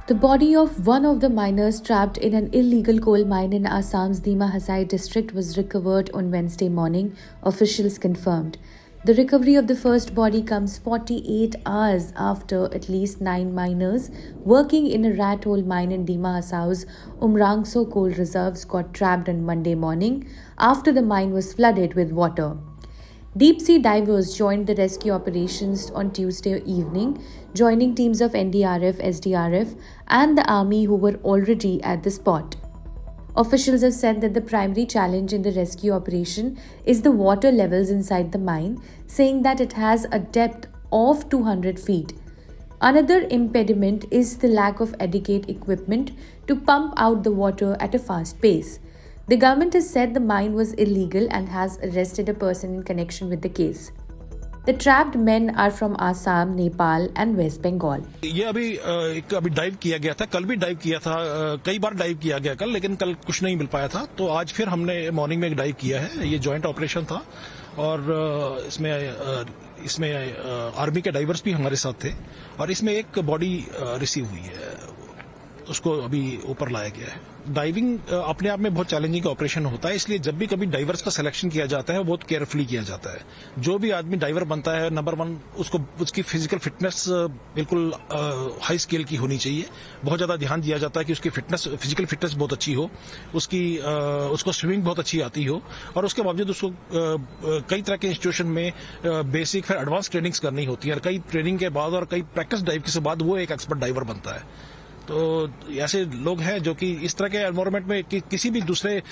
The body of one of the miners trapped in an illegal coal mine in Assam's Dima Hasai district was recovered on Wednesday morning, officials confirmed. The recovery of the first body comes 48 hours after at least 9 miners working in a rat hole mine in Dima Hasau's Umrangso coal reserves got trapped on Monday morning after the mine was flooded with water. Deep-sea divers joined the rescue operations on Tuesday evening, joining teams of NDRF, SDRF and the army who were already at the spot. Officials have said that the primary challenge in the rescue operation is the water levels inside the mine, saying that it has a depth of 200 feet. Another impediment is the lack of adequate equipment to pump out the water at a fast pace. The government has said the mine was illegal and has arrested a person in connection with the case. The trapped men are from Assam, Nepal and West Bengal. ये अभी dive किया गया था, कल भी dive किया था, कई बार डाइव किया गया कल, लेकिन कल कुछ नहीं मिल पाया था, तो आज फिर हमने मॉर्निंग में एक डाइव किया है। ये जॉइंट ऑपरेशन था और इसमें आर्मी के डाइवर्स भी हमारे साथ थे और इसमें एक बॉडी रिसीव हुई है, उसको अभी ऊपर लाया गया है। डाइविंग अपने आप में बहुत चैलेंजिंग ऑपरेशन होता है, इसलिए जब भी कभी डाइवर्स का सिलेक्शन किया जाता है बहुत केयरफुली किया जाता है। जो भी आदमी डाइवर बनता है, नंबर 1 उसकी फिजिकल फिटनेस बिल्कुल हाई स्केल की होनी चाहिए। बहुत ज्यादा ध्यान दिया जाता है कि उसकी फिजिकल फिटनेस बहुत अच्छी हो, उसको स्विमिंग बहुत अच्छी आती हो और उसके बावजूद उसको कई तरह के इंस्टीट्यूशन में बेसिक फिर एडवांस ट्रेनिंग्स करनी होती है और कई ट्रेनिंग के बाद और कई प्रैक्टिस डाइव के बाद वो एक एक्सपर्ट डाइवर बनता है। तो ऐसे लोग हैं जो कि इस तरह के एनवायरनमेंट में किसी भी दूसरे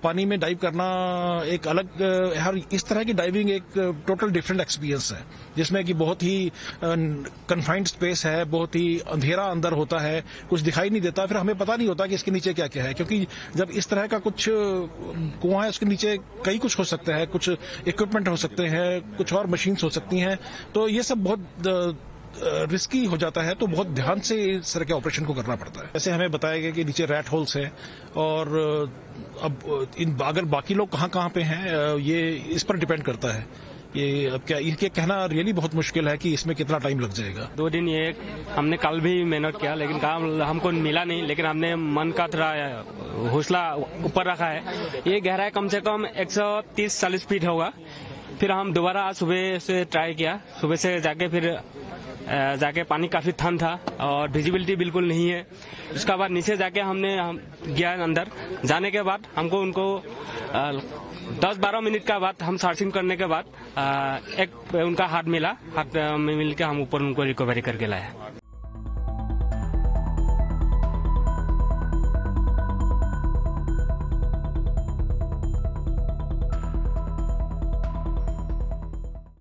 पानी में डाइव करना एक अलग हर इस तरह की डाइविंग एक टोटल डिफरेंट एक्सपीरियंस है, जिसमें कि बहुत ही कन्फाइंड स्पेस है, बहुत ही अंधेरा अंदर होता है, कुछ दिखाई नहीं देता, फिर हमें पता नहीं होता कि इसके नीचे क्या क्या है, क्योंकि जब इस तरह का कुछ कुआं है उसके नीचे कई कुछ हो सकता है, कुछ इक्विपमेंट हो सकते हैं, कुछ और मशीन्स हो सकती हैं, तो ये सब बहुत रिस्की हो जाता है, तो बहुत ध्यान से इस तरह के ऑपरेशन को करना पड़ता है। जैसे हमें बताया गया कि नीचे रैट होल्स हैं और अब अगर बाकी लोग कहाँ पे हैं ये इस पर डिपेंड करता है। ये अब क्या इनके कहना रियली बहुत मुश्किल है कि इसमें कितना टाइम लग जाएगा। 2 दिन ये हमने कल भी मेहनत किया लेकिन काम हमको मिला नहीं, लेकिन हमने मन का थोड़ा हौसला ऊपर रखा है। ये गहराई कम से कम 130-40 फीट होगा। फिर हम दोबारा आज सुबह से ट्राई किया, सुबह से जाके पानी काफी ठंड था और विजिबिलिटी बिल्कुल नहीं है। उसके बाद नीचे जाके हम गया अंदर, जाने के बाद हमको उनको 10-12 मिनट का बाद हम सर्चिंग करने के बाद एक उनका हाथ मिला, हाथ में मिल के हम ऊपर उनको रिकवरी करके लाए।